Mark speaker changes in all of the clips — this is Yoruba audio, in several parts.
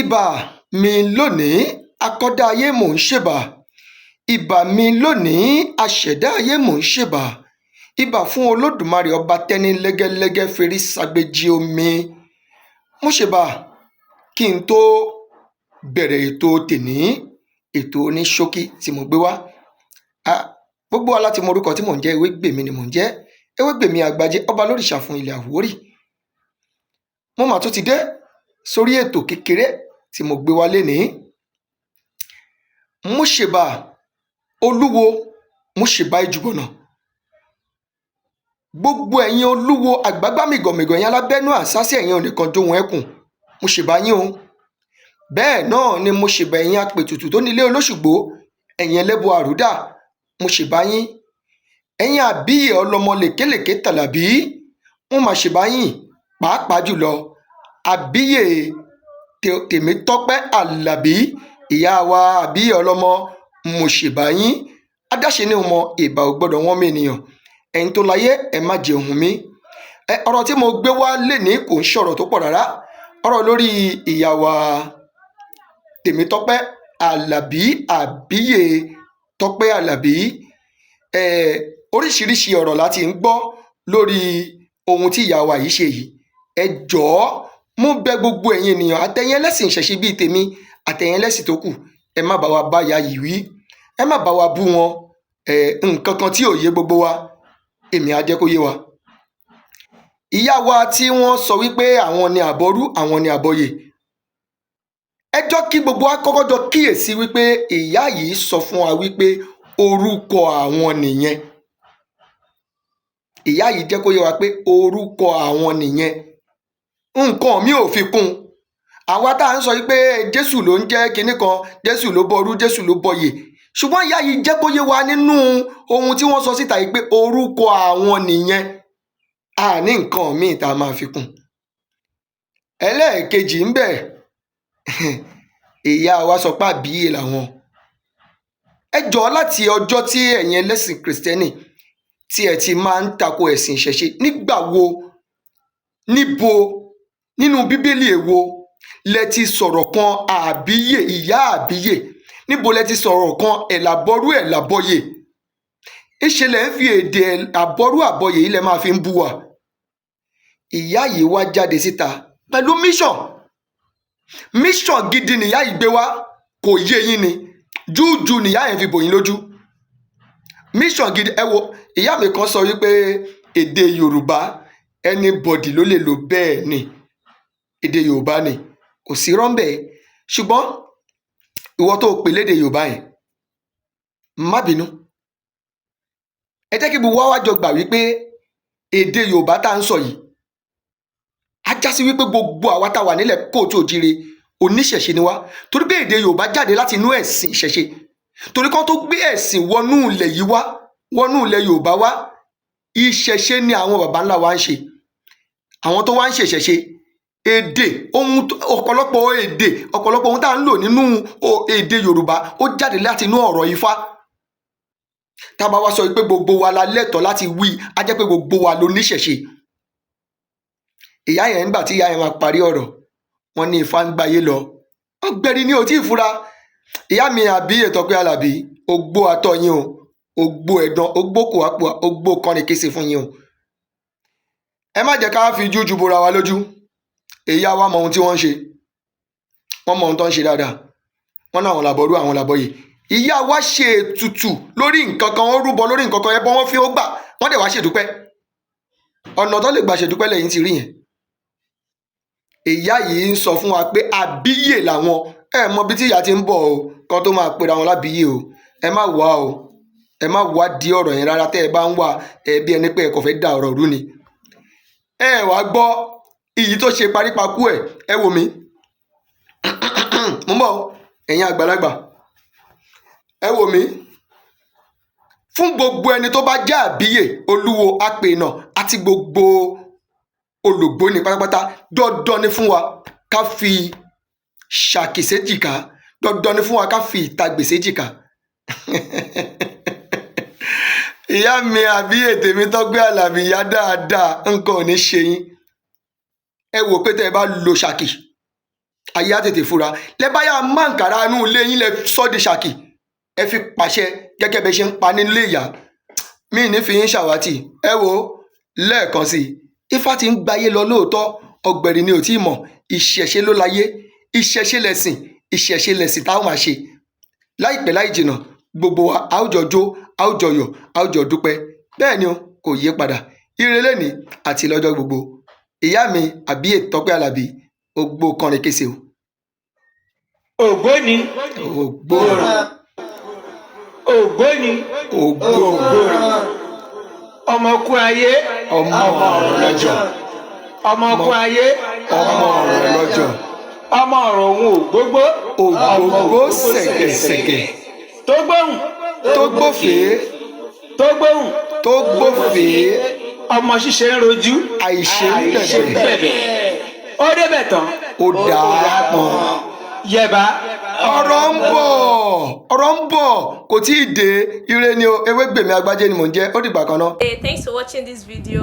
Speaker 1: Ìbà mi lónìí akọ́dá ayé mò ń ṣèbà, ìbà mi lónìí aṣẹ̀dá ayé mò ń ṣèbà, ìbà fún Olódùmarè ọba tẹ́ni lẹ́gẹ́lẹ́gẹ́ ferí ságbéjì omi. Mo ṣèbà kí n tó bẹ̀rẹ̀ ètò tèní, ètò oníṣókí tí mo gbé wá. Gbogbo wa láti mọ orúkọ tí mò ń jẹ́, Ewégbèmí ni mò ń jẹ́, Ewégbèmí Àgbájé, ọba lórìṣà fún ilẹ̀ Àwórì. Mo mà tún ti dé sórí ètò kékeré tí mo gbé wá lénìí. Mo ṣèbà Olúwo, mo ṣèbà Ìjùgbọ̀nà, gbogbo ẹ̀yin Olúwo àgbàgbà mìgànmìgàn yẹn alábẹ́nú àsásí ẹ̀yin onìkan jóhun ẹkùn, mo ṣèbà yín o. Bẹ́ẹ̀ náà ni mo ṣèbà ẹ̀yin apètùtù tó nílé Olóṣùgbó, ẹ̀yin ẹlẹ́bọ àrúdà, mo ṣèbà yín. Ẹ̀yin àbíyè ọlọ́mọ lèkélèké tàlàbí, mo mà ṣèbà yín. Pàápàá jùlọ àbíyè Tèmítọ́pẹ́ Àlàbí, ìyá wa àbíyè ọlọ́mọ, mo ṣèbà yín. Adáṣe ní ọmọ ìbà ò gbọdọ̀ wọ́n mi ènìyàn, ẹ̀yin tó láyé ẹ má jẹ ohun mi. Ọ̀rọ̀ tí mo gbé wá lénìí kò ń ṣọ̀rọ̀ tó pọ̀ rárá. Ọ̀rọ̀ lórí ìyá wa Tèmítọ́pẹ́ Àlàbí, àbíyè Tọ́pẹ́ Àlàbí. Oríṣiríṣi ọ̀rọ̀ láti ń gbọ́ lórí ohun tí ìyá wa yìí ṣe yìí. Ẹ jọ̀ọ́, mo bẹ̀ gbogbo ẹ̀yin ènìyàn, àtẹ̀yin ẹlẹ́sìn ìṣẹ̀ṣe bíi tèmi, àtẹ̀yin ẹlẹ́sìn tó kù, ẹ má bá wa bá ìyá yìí wí, ẹ má bá wa bú wọn. Nǹkan kan tí ò yé gbogbo wa, èmi á jẹ́ kó yé wa. Ìyá wa tí wọ́n sọ wípé àwọn ni àbọrú, àwọn ni àbọyè. Ẹ jọ́ kí gbogbo wa kọ́kọ́ jọ kíyèsí wípé ìyá yìí sọ fún wa wípé orúkọ àwọn nìyẹn. Ìyá yìí jẹ́ kó yé wa pé orúkọ àwọn nìyẹn. Nǹkan mi ò fi kún. Àwa tá à ń sọ wípé Jésù ló ń jẹ́ kinní kan, Jésù ló bọrú, Jésù ló bọyè. Ṣùgbọ́n ìyá yìí jẹ́ kó yé wa nínú ohun tí wọ́n sọ síta yìí pé orúkọ àwọn nìyẹn. A ní nǹkan míì tá a máa fi kún. Ẹlẹ́ẹ̀kejì ń bẹ, ìyá wa sọ pé àbíyè làwọn. Ẹ jọ̀ọ́, láti ọjọ́ tí ẹ̀yin ẹlẹ́sìn Kristẹni tí ẹ ti máa ń tako ẹ̀sìn ìṣẹ̀ṣe, nígbà wo, níbo, nínú Bíbélì èwo lẹ ti sọ̀rọ̀ kan àbíyè, ìyá àbíyè? Níbo lẹ ti sọ̀rọ̀ kan ẹ̀làbọrú, ẹ̀làbọyè? Ìṣẹ̀lẹ̀ ń fi èdè àbọrú-àbọyè yìí lẹ máa fi ń bú wa. Ìyá yìí wá jáde síta pẹ̀lú mission gidi nìyá yìí gbé wá. Kò yé yín ni, júùjù nìyá yẹn fi bò yín lójú. Mission gidi. Ẹ wo, ìyá mi kan sọ wípé èdè Yorùbá anybody ló lè lò. Bẹ́ẹ̀ ni, èdè Yorùbá ni, kò sí rọ́ńbẹ́. Ṣùgbọ́n ìwọ tó pè lédè Yorùbá yẹn, má bínú. Ẹ jẹ́ kí gbogbo wa jọ gbà wípé èdè Yorùbá tá à ń sọ yìí á já sí wípé gbogbo àwa tá wà nílẹ̀ kóòtù òjire oníṣẹ̀ṣe ni wá, torí pé èdè Yorùbá jáde láti inú ẹ̀sìn ìṣẹ̀ṣe. Torí kan tó gbé ẹ̀sìn wọnú ilẹ̀ yìí wá, wọnú ilẹ̀ Yorùbá wá, ìṣẹ̀ṣe ni àwọn baba ńlá wa ń ṣe. Àwọn tó wá ń ṣe ìṣẹ̀ṣe, èdè, ọ̀pọ̀lọpọ̀ ohun tá à ń lò nínú èdè Yorùbá ó jáde láti inú ọ̀rọ̀ Ifá. Tá bá wá sọ pé gbogbo wa la lẹ́tọ̀ọ́ láti wí, á jẹ́ pé gbogbo wa ló níṣẹ̀ṣe. Ìyá yẹn, nígbà tí ìyá yẹn máa parí ọ̀rọ̀, wọ́n ní Ifá ń gbáyé lọ. Ọ̀gbẹ́ni ni ò tí ì fura. Ìyá mi àbíyè Tọ́pẹ́ Àlàbí, ogbó atọ́ yín o, ogbó ẹ̀dán, ogbó kòápò, ogbó kọrin kése fún yín o. Ẹ má jẹ́ ká fi jújú bora wa lójú. Ìyá wa mọ ohun tí wọ́n ń ṣe, wọ́n mọ ohun tó ń ṣe dáadáa. Wọ́n náà àwọn làbọrú, àwọn làbọyè. Ìyá wa ṣe ètùtù lórí nǹkan kan, wọ́n rúbọ lórí nǹkan kan, ẹbọ wọn fi ó gbà, wọ́n dẹ̀ wá ṣèdúpẹ́. Ọ̀nà tó lè gbà ṣèdúpẹ́ lẹ́yìn ti rí yẹn. Ìyá yìí ń sọ fún wa pé àbíyè làwọn. Ẹ mọ bí tí ìyá ti ń bọ̀ o, kan tó máa pera wọn lábíyè o. Ẹ má wá o, ẹ má wá di ọ̀rọ̀ yẹn rárá. Tẹ́ ẹ bá ń wá, bí ẹni pé ẹ kò fẹ́ dá ọ̀rọ̀ rú ni. Ẹ wá gbọ́ iyì tó ṣe parípakú ẹ̀. Ẹ wò mí, mo ń bọ̀, ẹ̀yin àgbàlagbà, ẹ wò mí. Fún gbogbo ẹni tó bá jẹ́ àbíyè, olúwo, apènà àti gbogbo olùgbóni pátápátá, dandan ni fún wa ká fi ṣàkì séjìká, dandan ni fún wa ká fi ìtagbè séjìká. Ìyá mi àbíyè Tèmítọ́pẹ́ Àlàbí, ìyá dáadáa, nǹkan ò ní ṣe yín. ẹ wò pé tẹ́ ẹ bá lo ṣàkì ayé á tètè fura lẹ́bàáyà máǹkàrà inú ilé yín lẹ sọ́ di ṣàkì ẹ fi pàṣẹ gẹ́gẹ́ bẹ́ ṣe ń pa nílé ìyá mí ní fi yín ṣàwátì ẹ wò lẹ́ẹ̀kan sí i ifá ti ń gbayé lọ lóòótọ́ ọ̀gbẹ̀rì ni ò tí ì mọ̀ ìṣẹ̀ṣe ló láyé ìṣẹ̀ṣe lẹ̀sìn táwọn máa ṣe láìpẹ́ láì jìnnà gbogbo wa a ó jọ jó a ó jọ yọ̀ a ó jọ dúpẹ́ bẹ́ẹ̀ ni o kò yí padà ire lẹ́ni àti lọ́jọ́ gbogbo ìyá mi àbíyè Tọ́pẹ́ Àlàbí ògbó kọrin kése o.
Speaker 2: ògbóni ọmọkú ayé
Speaker 1: ọmọ ọ̀rọ̀ lọ́jọ́
Speaker 2: ọmọkú ayé
Speaker 1: ọmọ ọ̀rọ̀ lọ́jọ́
Speaker 2: ọmọ ọ̀rọ̀ òun
Speaker 1: ògbógbó ṣẹ̀kẹ̀ṣẹ̀kẹ̀
Speaker 2: tó gbóhùn
Speaker 1: tó gbófèé tó gbófèé
Speaker 2: ọmọ ṣíṣe ń rojú
Speaker 1: àìṣe ń bẹ̀bẹ̀
Speaker 2: ó débẹ̀ tán
Speaker 1: ó dàá pọn
Speaker 2: yẹba
Speaker 1: ọ̀rọ̀ ń bọ̀ kò tí ì dé ire ni o Ewégbèmí Agbájé ni mò ń jẹ́ ó dìgbà kan náà.
Speaker 3: Hey, thanks for watching this video.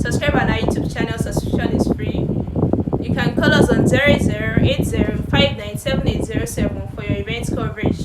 Speaker 3: Subscribe on our YouTube channel. Subscription is free. You can call us on 0080597807 for your event coverage.